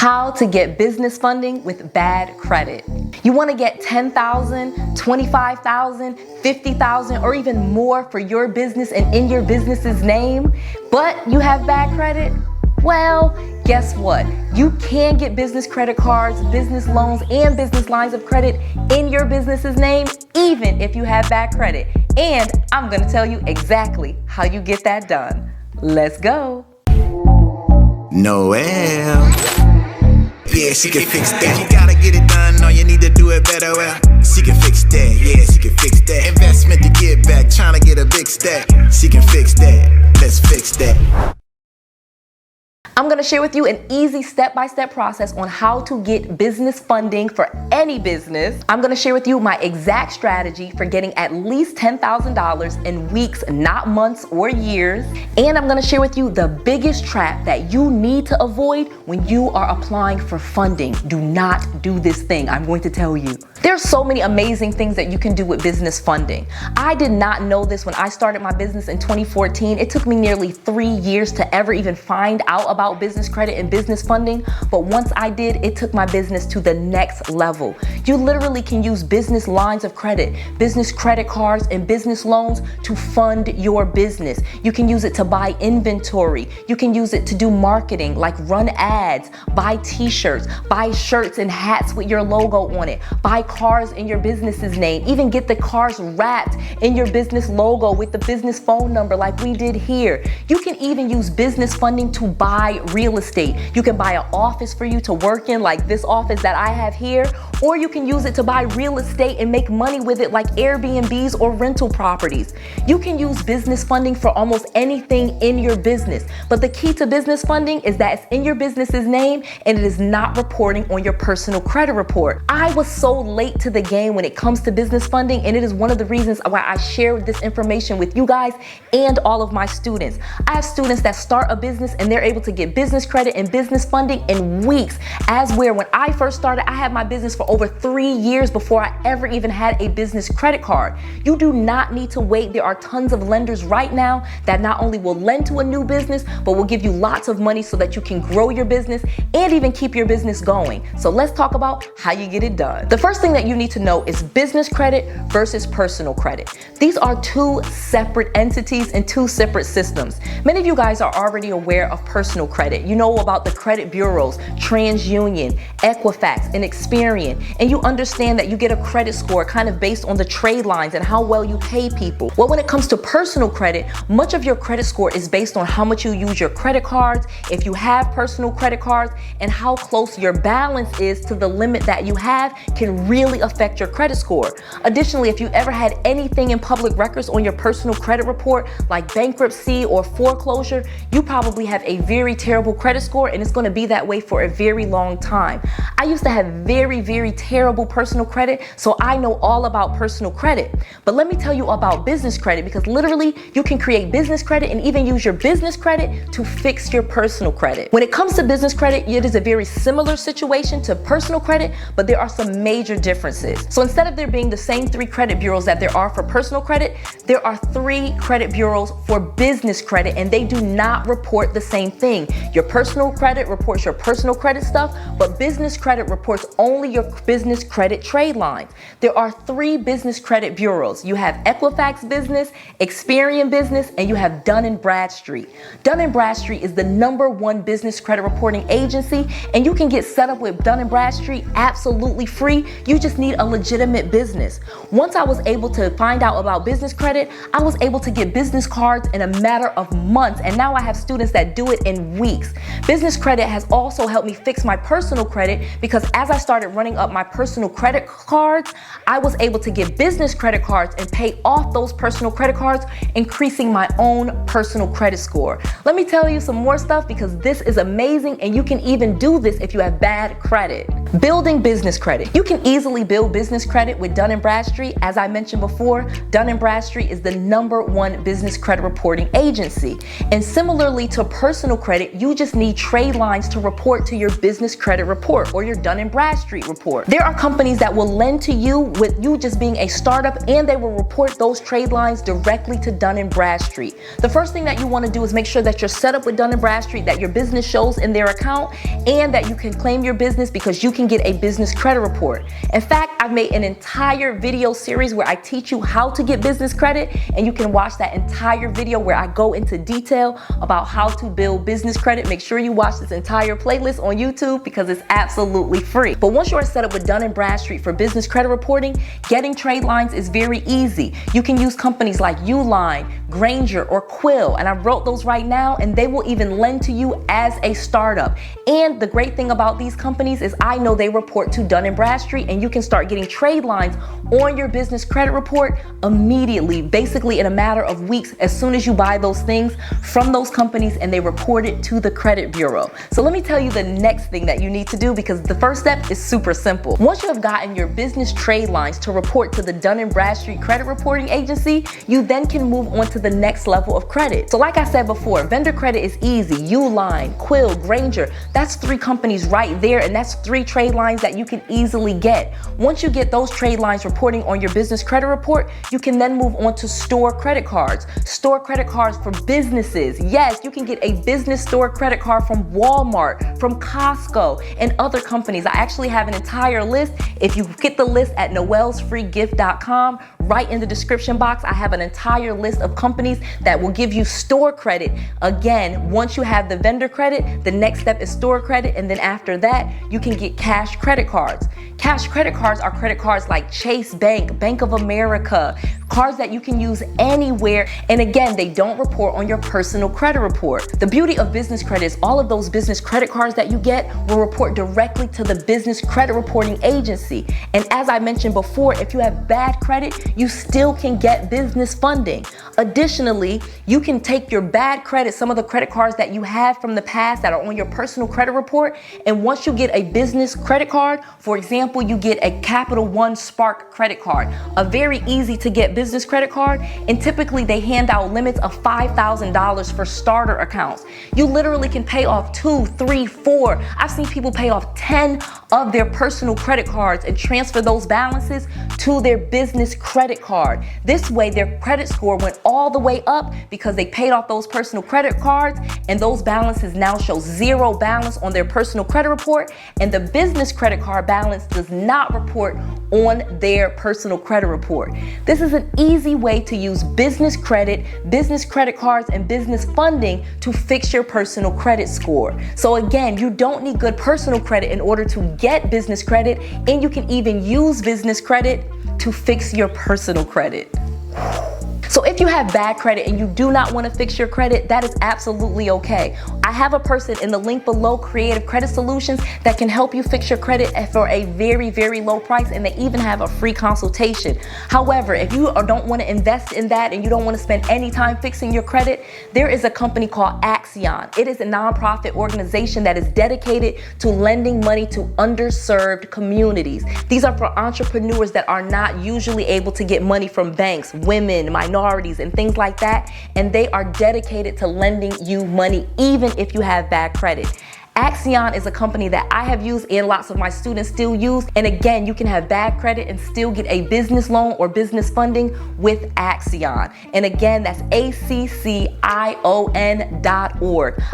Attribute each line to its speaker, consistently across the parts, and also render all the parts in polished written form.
Speaker 1: How to get business funding with bad credit. You want to get $10,000, $25,000, $50,000, or even more for your business and in your business's name, but you have bad credit? Well, guess what? You can get business credit cards, business loans, and business lines of credit in your business's name, even if you have bad credit. And I'm going to tell you exactly how you get that done. Let's go.
Speaker 2: Noel. Yeah, she can fix that. You gotta get it done, or you need to do it better. Well, she can fix that. Yeah, she can fix that. Investment to get back, trying to get a big stack. She can fix that. Let's fix that.
Speaker 1: I'm going to share with you an easy step-by-step process on how to get business funding for any business. I'm going to share with you my exact strategy for getting at least $10,000 in weeks, not months or years. And I'm going to share with you the biggest trap that you need to avoid when you are applying for funding. Do not do this thing. I'm going to tell you. There's so many amazing things that you can do with business funding. I did not know this when I started my business in 2014. It took me nearly 3 years to ever even find out about business credit and business funding, but once I did, it took my business to the next level. You literally can use business lines of credit, business credit cards, and business loans to fund your business. You can use it to buy inventory. You can use it to do marketing, like run ads, buy t-shirts, buy shirts and hats with your logo on it, buy cars in your business's name, even get the cars wrapped in your business logo with the business phone number like we did here. You can even use business funding to buy real estate. You can buy an office for you to work in, like this office that I have here, or you can use it to buy real estate and make money with it, like Airbnbs or rental properties. You can use business funding for almost anything in your business, but the key to business funding is that it's in your business's name and it is not reporting on your personal credit report. I was so late to the game when it comes to business funding, and it is one of the reasons why I share this information with you guys and all of my students. I have students that start a business and they're able to get business credit and business funding in weeks, as where when I first started, I had my business for over 3 years before I ever even had a business credit card. You do not need to wait. There are tons of lenders right now that not only will lend to a new business, but will give you lots of money so that you can grow your business and even keep your business going. So let's talk about how you get it done. The first thing that you need to know is business credit versus personal credit. These are two separate entities and two separate systems. Many of you guys are already aware of personal credit. You know about the credit bureaus, TransUnion, Equifax, and Experian, and you understand that you get a credit score kind of based on the trade lines and how well you pay people. Well, when it comes to personal credit, much of your credit score is based on how much you use your credit cards, if you have personal credit cards, and how close your balance is to the limit that you have can really affect your credit score. Additionally, if you ever had anything in public records on your personal credit report, like bankruptcy or foreclosure, you probably have a very terrible credit score, and it's going to be that way for a very long time. I used to have very, very terrible personal credit, so I know all about personal credit. But let me tell you about business credit, because literally you can create business credit and even use your business credit to fix your personal credit. When it comes to business credit, it is a very similar situation to personal credit, but there are some major differences. So instead of there being the same 3 credit bureaus that there are for personal credit, there are 3 credit bureaus for business credit, and they do not report the same thing. Your personal credit reports your personal credit stuff, but business credit reports only your business credit trade lines. There are 3 business credit bureaus. You have Equifax Business, Experian Business, and you have Dun & Bradstreet. Dun & Bradstreet is the #1 business credit reporting agency, and you can get set up with Dun & Bradstreet absolutely free. You just need a legitimate business. Once I was able to find out about business credit, I was able to get business cards in a matter of months, and now I have students that do it in weeks. Business credit has also helped me fix my personal credit, because as I started running up my personal credit cards, I was able to get business credit cards and pay off those personal credit cards, increasing my own personal credit score. Let me tell you some more stuff, because this is amazing, and you can even do this if you have bad credit. Building business credit. You can easily build business credit with Dun & Bradstreet. As I mentioned before, Dun & Bradstreet is the #1 business credit reporting agency. And similarly to personal credit, you just need trade lines to report to your business credit report or your Dun & Bradstreet report. There are companies that will lend to you with you just being a startup, and they will report those trade lines directly to Dun & Bradstreet. The first thing that you want to do is make sure that you're set up with Dun & Bradstreet, that your business shows in their account, and that you can claim your business because you can get a business credit report. In fact, I've made an entire video series where I teach you how to get business credit, and you can watch that entire video where I go into detail about how to build business credit. Make sure you watch this entire playlist on YouTube because it's absolutely free. But once you're set up with Dun & Bradstreet for business credit reporting, getting trade lines is very easy. You can use companies like Uline, Granger, or Quill, and I wrote those right now, and they will even lend to you as a startup. And the great thing about these companies is I know they report to Dun & Bradstreet, and you can start getting trade lines on your business credit report immediately, basically in a matter of weeks, as soon as you buy those things from those companies and they report it to the credit bureau. So let me tell you the next thing that you need to do, because the first step is super simple. Once you have gotten your business trade lines to report to the Dun & Bradstreet credit reporting agency, you then can move on to the next level of credit. So like I said before, vendor credit is easy. Uline, Quill, Granger, that's 3 companies right there, and that's 3 trade lines that you can easily get. Once you get those trade lines reporting on your business credit report, you can then move on to store credit cards. Store credit cards for businesses. Yes, you can get a business store credit card from Walmart, from Costco, and other companies. I actually have an entire list. If you get the list at noelsfreegift.com, right in the description box, I have an entire list of companies that will give you store credit. Again, once you have the vendor credit, the next step is store credit, and then after that, you can get cash credit cards. Cash credit cards are credit cards like Chase Bank, Bank of America, cards that you can use anywhere. And again, they don't report on your personal credit report. The beauty of business credit is all of those business credit cards that you get will report directly to the business credit reporting agency. And as I mentioned before, if you have bad credit, you still can get business funding. Additionally, you can take your bad credit, some of the credit cards that you have from the past that are on your personal credit report, and once you get a business credit card, for example, you get a Capital One Spark credit card, a very easy to get business credit card, and typically they hand out limits of $5,000 for starter accounts. You literally can pay off 2, 3, 4. I've seen people pay off 10 of their personal credit cards and transfer those balances to their business credit card. This way, their credit score went all the way up because they paid off those personal credit cards, and those balances now show 0 balance on their personal credit report, and the business credit card balance does not report on their personal credit report. This is an easy way to use business credit cards, and business funding to fix your personal credit score. So again, you don't need good personal credit in order to get business credit, and you can even use business credit to fix your personal credit. So if you have bad credit and you do not want to fix your credit, that is absolutely okay. I have a person in the link below, Creative Credit Solutions, that can help you fix your credit for a very, very low price, and they even have a free consultation. However, if you don't want to invest in that and you don't want to spend any time fixing your credit, there is a company called 𝗡𝗚𝗃. It is a nonprofit organization that is dedicated to lending money to underserved communities. These are for entrepreneurs that are not usually able to get money from banks, women, minorities, and things like that, and they are dedicated to lending you money even if you have bad credit. 𝗡𝗚𝗃 is a company that I have used and lots of my students still use. And again, you can have bad credit and still get a business loan or business funding with 𝗡𝗚𝗃. And again, that's @ACCION.org.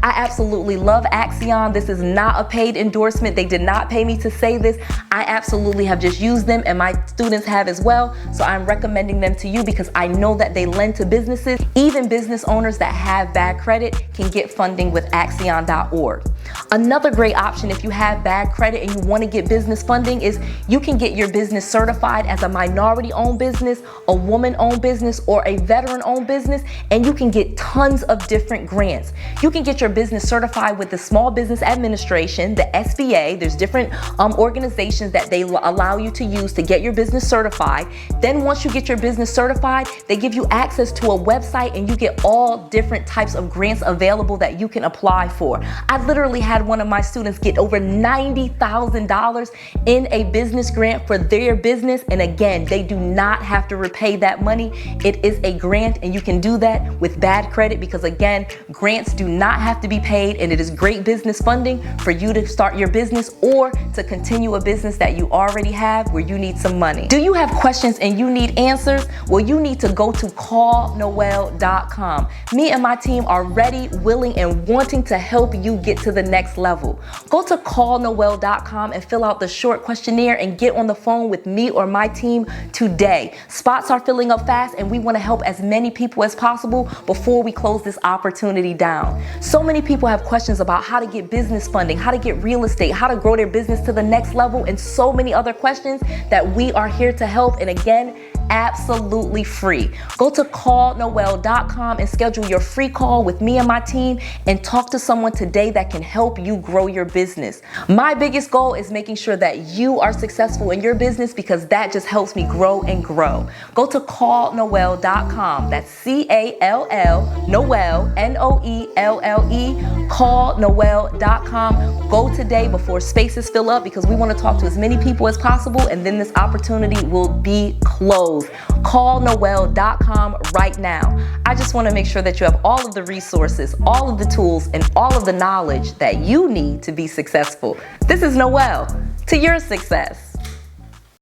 Speaker 1: I absolutely love 𝗡𝗚𝗃. This is not a paid endorsement. They did not pay me to say this. I absolutely have just used them, and my students have as well. So I'm recommending them to you because I know that they lend to businesses. Even business owners that have bad credit can get funding with 𝗡𝗚𝗃.org. Another great option if you have bad credit and you want to get business funding is you can get your business certified as a minority-owned business, a woman-owned business, or a veteran-owned business, and you can get tons of different grants. You can get your business certified with the Small Business Administration, the SBA. There's different organizations that they allow you to use to get your business certified. Then once you get your business certified, they give you access to a website and you get all different types of grants available that you can apply for. I literally had had one of my students get over $90,000 in a business grant for their business. And again, they do not have to repay that money. It is a grant, and you can do that with bad credit because again, grants do not have to be paid, and it is great business funding for you to start your business or to continue a business that you already have where you need some money. Do you have questions and you need answers? Well, you need to go to callnoel.com. Me and my team are ready, willing, and wanting to help you get to the next level. Go to callnoel.com and fill out the short questionnaire and get on the phone with me or my team today. Spots are filling up fast, and we want to help as many people as possible before we close this opportunity down. So many people have questions about how to get business funding, how to get real estate, how to grow their business to the next level, and so many other questions that we are here to help. And again, absolutely free. Go to callnoel.com and schedule your free call with me and my team and talk to someone today that can help you grow your business. My biggest goal is making sure that you are successful in your business because that just helps me grow and grow. Go to callnoel.com. That's C-A-L-L, Noel, N-O-E-L-L-E, callnoel.com. Go today before spaces fill up because we want to talk to as many people as possible, and then this opportunity will be closed. Callnoel.com right now. I just want to make sure that you have all of the resources, all of the tools, and all of the knowledge that you need to be successful. This is Noel, to your success.